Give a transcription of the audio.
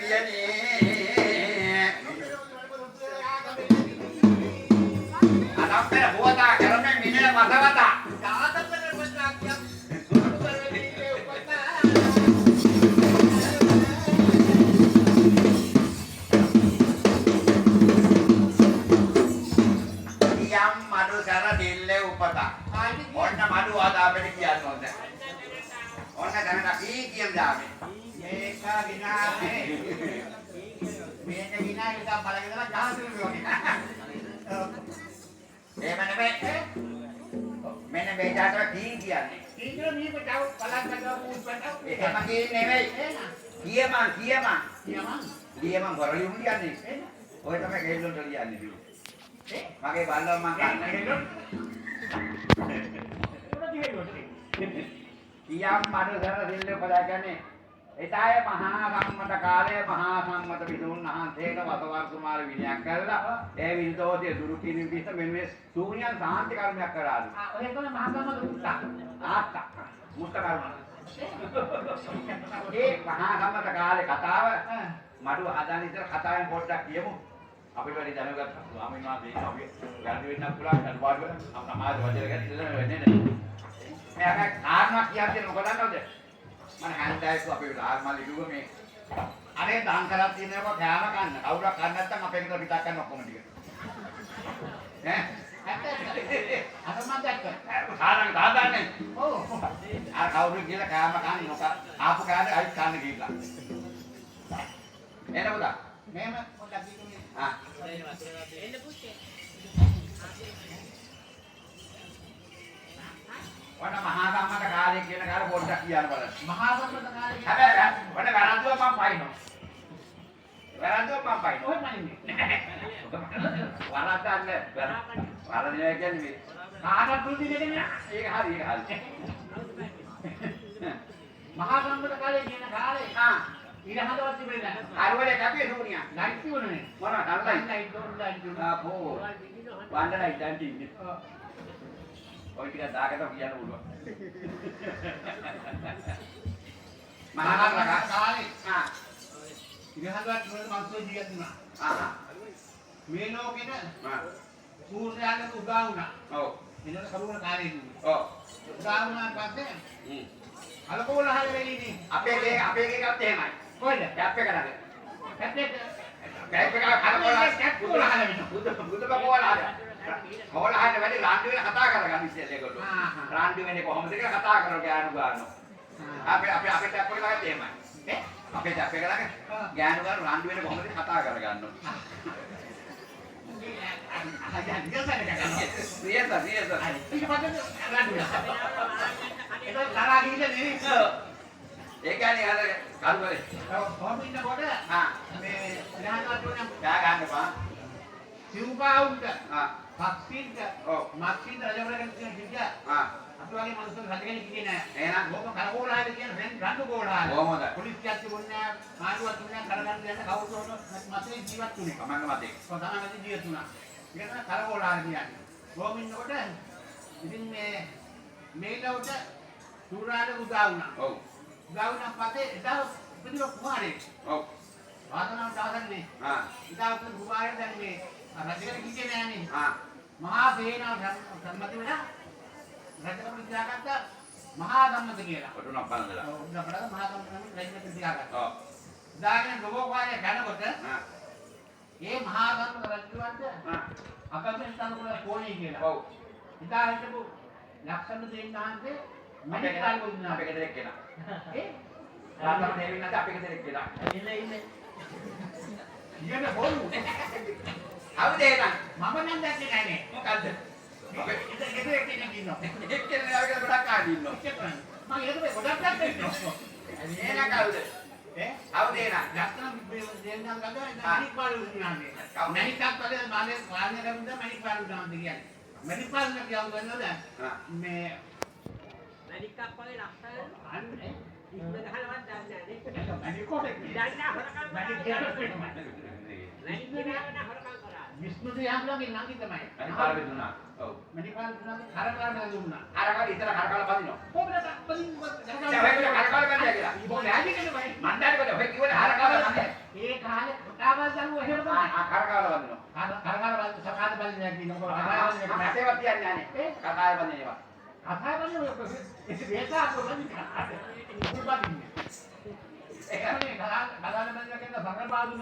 කියන්නේ අනම්තර හොතා කරන්නේ මිනේ මතවතා ඔන්න මඩු ආදා අපිට කියන්න ඕනේ. ඔන්න දැනට කී කියම් දාන්නේ. මේක ගිනානේ. මේක ගිනා එක බලගෙන ගහතුරු වගේ. එහෙම නෙමෙයි. මෙන්න මේ જાතර කී කියන්නේ. කී කියන මේක තව බලන්න ගමු. එහෙම කියන්නේ නෙමෙයි. කියමන් වරලි උන් කියන්නේ. ඔය තමයි ගෙල්ලොන්ට ලියන්නේ. මගේ බල්ලව මං කන්නේ ගෙල්ලොන්. කියම් මනුසර දිල්ල පදා කියන්නේ එතය මහා සම්මත කාලයේ මහා සම්මත විදුන් වහන්සේට වසවර්ෂ කුමාර විනයක් කළා ඒ විදෝතිය දුරු කිරීම පිණිස මෙන්න ශූන්‍යයන් සාන්ති කර්මයක් කරාලු. ඔය තමයි මහා සම්මත මුත්ත කර්ම. ඒ මහා සම්මත කාලේ කතාව මඩුව හදාන ඉතල කතාවෙන් පොඩ්ඩක් කියමු. අපිට වැඩි දැනුගත් ස්වාමීන් වහන්සේ අපි ගන්න වෙන්න පුළුවන් අනුවාද වෙන සමාජ වචන ගැන ඉල්ලන වෙන්නේ නැහැ. මේ කාරණා කියන්නේ මොකද නේද? මම හන්දයිස් අපි ආත්මලි දුව මේ අනේ දාන් කරලා තියෙනවා කෑම කන්න. කවුරුක් කන්න නැත්නම් අපේ ගෙදර පිටක් කරන්න ඔක්කොම ටික. ඈ? අර මම දැක්කා. සාරංග දාන්නේ. ඔව්. අර කවුරු කියලා කෑම කන්න නොක ආපු කාලේ අයිත් කන්න ගිහිල්ලා. එන්න පුතා. මේම පොඩ්ඩක් දිනුනේ. ආ. එන්න පුතේ. වඩ මහා සම්මත කාලේ කියන කාලේ පොඩ්ඩක් කියන්න බලන්න. මහා සම්මත කාලේ හැබැයි වඩ වැරද්දුව මම පයින්නවා. ඔය මනින්නේ. වරද්දන්නේ. වරදිනවා කියන්නේ මේ කාටවත් දුරු දෙන්නේ නැහැ. ඒක හරි. මහා සම්මත කාලේ කියන කාලේ ඉර හදවත් තිබෙන්නේ නැහැ. අරවලේ කැපිය සෝනියා. ලයිට් තිබුණේ මොනවා කරලා ලයිට් දොරලා ආපෝ. වන්දනයි දැන් තින්නේ. ඔය ටික දාකට කියන්න පුළුවන්. මහා කාලේ ඉරහදවත් වල මන්සෝ ජීවත් වුණා. මේ ලෝකෙට සූර්යයාට උදා වුණා. ඔව්. එනක කරුණ කාලේ දුන්නා. ඔව්. උදා වුණාට පස්සේ අලකෝල හැලෙන්නේ. අපේ එකත් එහෙමයි. කොහෙද? කැප් එක දාගෙන. කැප් එක කලකෝල හැලෙන්නේ. බුදුබ කොහොලද? කොහොලහන්න වැඩි රාන්ඩු වෙන කතා කරගන්න ඉස්සෙල්ලා ඒගොල්ලෝ. රාන්ඩු වෙන්නේ කොහොමද කියලා කතා කරනවා ගෑනු ගන්නවා. අපේ කැප් එක දාගෙන එහෙමයි. අපේ කැප් එක දාගෙන ගෑනු ගන්න රාන්ඩු වෙන්නේ කොහොමද කතා කරගන්නවා. ඒ කියන්නේ අර කරුවලේ කොහොම ඉන්නකොට මේ ඉලහකට උනම් ගා ගන්න බා සිව්පාවුන්ට පක්ෂින්ට මක්ෂින්ට රජවරගෙන් කියන කිව්වා අපි වගේ මිනිස්සු රජගෙන කිව්වේ නෑ එහෙනම් මොකක් කරකෝලහාද කියන රණ්ඩු ගෝලහාද කොහොමද පොලිසියක් තිබුණේ නෑ මාළුවක් තිබුණේ නෑ කරගන්න යන කවුරුත් මතේ ජීවත් වුණේ කමන්න මතේ තමයි ජීවත් වුණා ඒක කරකෝලහාද කියන්නේ කොහොම ඉන්නකොට ඉතින් මේ ලවට සූරාට උදා වුණා ඔව් උදා වුණා පස්සේ එදා උපදින කුමාරයෙක් ඔව් වාදනාව දාගන්නේ ඉදා උපදින කුමාරයෙක් දැන් මේ රජගෙන කිව්වේ නෑනේ මහා සේනාව සම්මත වෙලා රජකම තියාගත්ත මහා සම්මත කියලා කොටුණක් බලන්නලා ඔව් උඩ බලලා මහා සම්මත නම් රජකම තියාගත්තා ඔව් දාගෙන ගොබෝ කාලේ යනකොට මේ මහා සම්මත රජුන්ට අකමැති තනකොළ කොණේ කියලා ඔව් ඉදා හිටපු ලක්ෂණ දෙන්නාන්සේ මැනික් කාලේ වුණා අපේ ගෙදර එක්කෙනා රාතම දෙවියන් නැත අපේ ගෙදර එක්කෙනා ඉන්නේ ඉගෙන බොරු අවුද එහෙනම් මම නම් දැක්කේ නෑනේ මොකද්ද අපේ ගෙදර එක්කෙනෙක් ඉන්නවා එක්කෙනෙක් ආවගෙන ගොඩක් ආදී ඉන්නවා මම ඒක මේ ගොඩක් දැක්කේ එහෙනම් කවුද අවුද එහෙනම් ලක්ෂණ දෙන්නාන් ගඳ මැනික් කාලේ වුණානේ මැනික් කාලේ මානේ කරුණා මැනික් කාලේ වුණාද කියන්නේ මැනික් කාලේ කියව ගන්නවද මේ මැනික් කාලේ ලක්ෂණ අන්නේ ඉන්න ගහලවත් දන්නේ නැහැ මැනික් කොටේ දන්නේ හොරකම් මැනික් විස්මුති යම්ලගේ නංගි තමයි මණිපාල දුන්නා ඔව් මණිපාල දුන්නා කරකාල දුන්නා කරකාල ඉතල කරකාල බඳිනවා කොහොමද බඳින්නේ කරකාල බඳියා කියලා මොකද ඇයි කියන්නේ මම දන්නේ කොහොමද ඔය කිව්වනේ කරකාල නැහැ දරුවෝ එහෙම තමයි. කරකාල වදිනවා. කරකාල බලන්න සකාද බලන්න කියනකොට මම ඇසේවත් කියන්නේ නැහැ. කකාය වදින ඒවා. කතා කරන්නේ ඔය වේසා කොහොමද? ඒක කතාවේ බලන්න කියන සංග්‍රහ බාදුන